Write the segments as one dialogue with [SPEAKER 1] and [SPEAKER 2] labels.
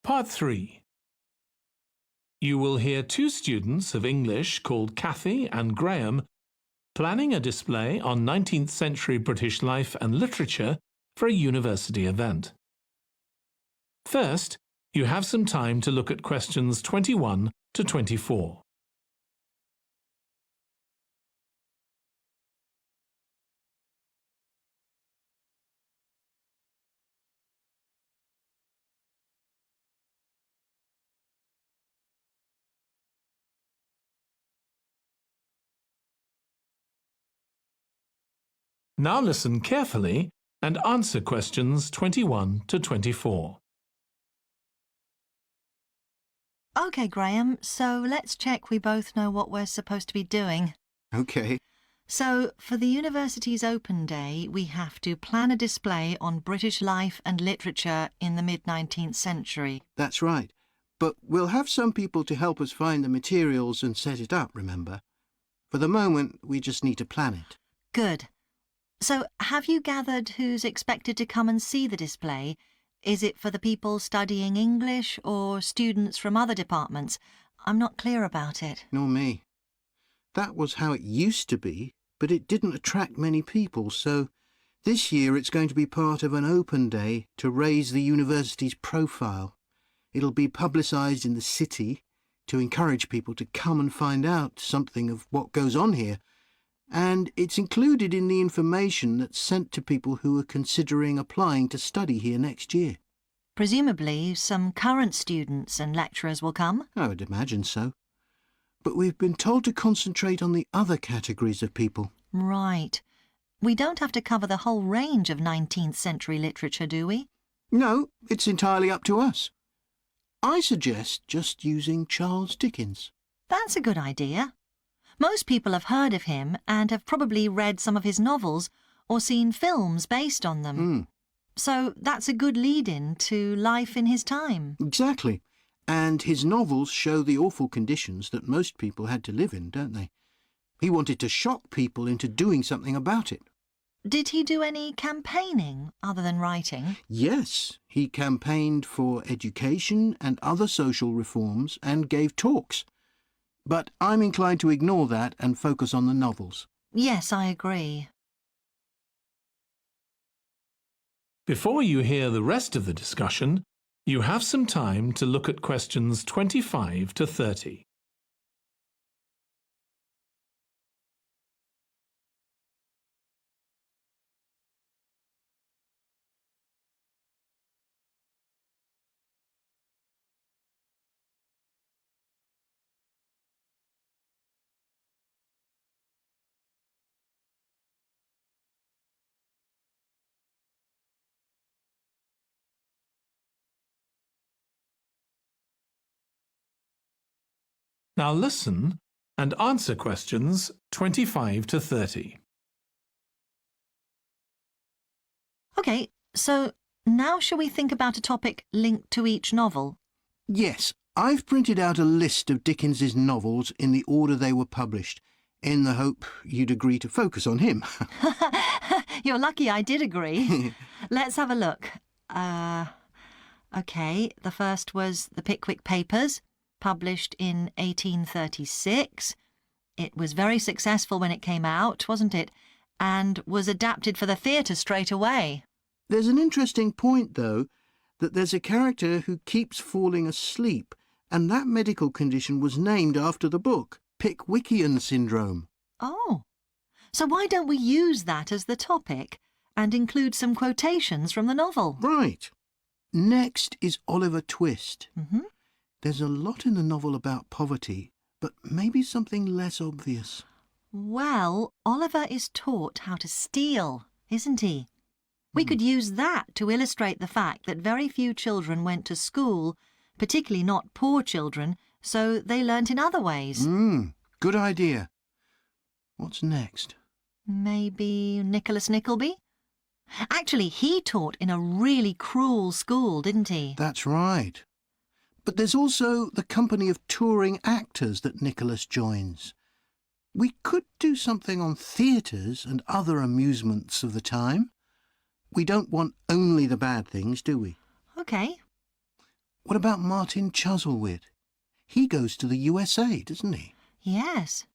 [SPEAKER 1] Part 3. You will hear two students of English called Kathy and Graham planning a display on 19th century British life and literature for a university event. First, you have some time to look at questions 21 to 24. Now listen carefully and answer questions 21 to 24.
[SPEAKER 2] OK, Graham, so let's check we both know what we're supposed to be doing.
[SPEAKER 3] OK.
[SPEAKER 2] So, for the university's open day, we have to plan a display on British life and literature in the mid-19th century.
[SPEAKER 3] That's right. But we'll have some people to help us find the materials and set it up, remember? For the moment, we just need to plan it.
[SPEAKER 2] Good. So, have you gathered who's expected to come and see the display? Is it for the people studying English or students from other departments? I'm not clear about it.
[SPEAKER 3] Nor me. That was how it used to be, but it didn't attract many people, so this year it's going to be part of an open day to raise the university's profile. It'll be publicised in the city to encourage people to come and find out something of what goes on here. And it's included in the information that's sent to people who are considering applying to study here next year.
[SPEAKER 2] Presumably, some current students and lecturers will come?
[SPEAKER 3] I would imagine so. But we've been told to concentrate on the other categories of people.
[SPEAKER 2] Right. We don't have to cover the whole range of 19th century literature, do we?
[SPEAKER 3] No, it's entirely up to us. I suggest just using Charles Dickens.
[SPEAKER 2] That's a good idea. Most people have heard of him and have probably read some of his novels or seen films based on them. So that's a good lead-in to life in his time.
[SPEAKER 3] Exactly. And his novels show the awful conditions that most people had to live in, don't they? He wanted to shock people into doing something about it.
[SPEAKER 2] Did he do any campaigning other than writing?
[SPEAKER 3] Yes, he campaigned for education and other social reforms and gave talks. But I'm inclined to ignore that and focus on the novels.
[SPEAKER 2] Yes, I agree.
[SPEAKER 1] Before you hear the rest of the discussion, you have some time to look at questions 25 to 30. Now listen and answer questions 25 to 30.
[SPEAKER 2] OK, so now shall we think about a topic linked to each novel?
[SPEAKER 3] Yes, I've printed out a list of Dickens's novels in the order they were published, in the hope you'd agree to focus on him.
[SPEAKER 2] You're lucky I did agree. Let's have a look. OK, the first was The Pickwick Papers, published in 1836. It was very successful when it came out, wasn't it? And was adapted for the theatre straight away.
[SPEAKER 3] There's an interesting point, though, that there's a character who keeps falling asleep, and that medical condition was named after the book, Pickwickian syndrome.
[SPEAKER 2] Oh, so why don't we use that as the topic and include some quotations from the novel?
[SPEAKER 3] Right. Next is Oliver Twist.
[SPEAKER 2] Mm-hmm.
[SPEAKER 3] There's a lot in the novel about poverty, but maybe something less obvious.
[SPEAKER 2] Well, Oliver is taught how to steal, isn't he? We could use that to illustrate the fact that very few children went to school, particularly not poor children, so they learnt in other ways.
[SPEAKER 3] Good idea. What's next?
[SPEAKER 2] Maybe Nicholas Nickleby? Actually, he taught in a really cruel school, didn't he?
[SPEAKER 3] That's right. But there's also the company of touring actors that Nicholas joins. We could do something on theatres and other amusements of the time. We don't want only the bad things, do we?
[SPEAKER 2] OK.
[SPEAKER 3] What about Martin Chuzzlewit? He goes to the USA, doesn't he?
[SPEAKER 2] Yes.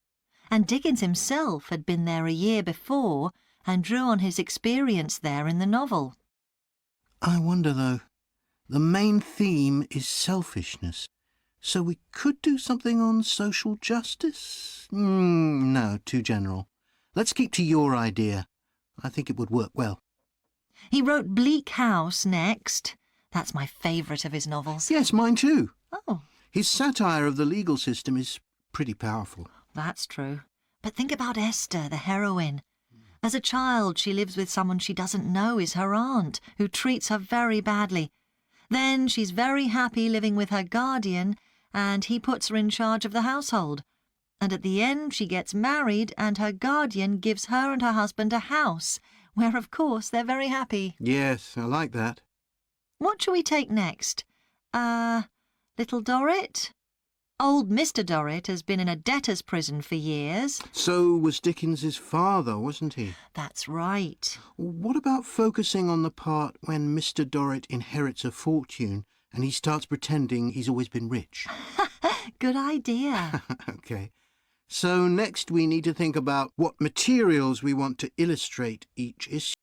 [SPEAKER 2] And Dickens himself had been there a year before and drew on his experience there in the novel.
[SPEAKER 3] I wonder, though. The main theme is selfishness. So we could do something on social justice? No, too general. Let's keep to your idea. I think it would work well.
[SPEAKER 2] He wrote Bleak House next. That's my favourite of his novels.
[SPEAKER 3] Yes, mine too.
[SPEAKER 2] Oh,
[SPEAKER 3] His satire of the legal system is pretty powerful.
[SPEAKER 2] that's true. But think about Esther, the heroine. As a child, she lives with someone she doesn't know is her aunt, who treats her very badly. Then she's very happy living with her guardian, and he puts her in charge of the household. And at the end, she gets married, and her guardian gives her and her husband a house, where, of course, they're very happy.
[SPEAKER 3] Yes, I like that.
[SPEAKER 2] What shall we take next? Little Dorrit? Old Mr. Dorrit has been in a debtor's prison for years.
[SPEAKER 3] So was Dickens's father, wasn't he?
[SPEAKER 2] That's right.
[SPEAKER 3] What about focusing on the part when Mr. Dorrit inherits a fortune and he starts pretending he's always been rich?
[SPEAKER 2] Good idea.
[SPEAKER 3] OK. So next we need to think about what materials we want to illustrate each issue.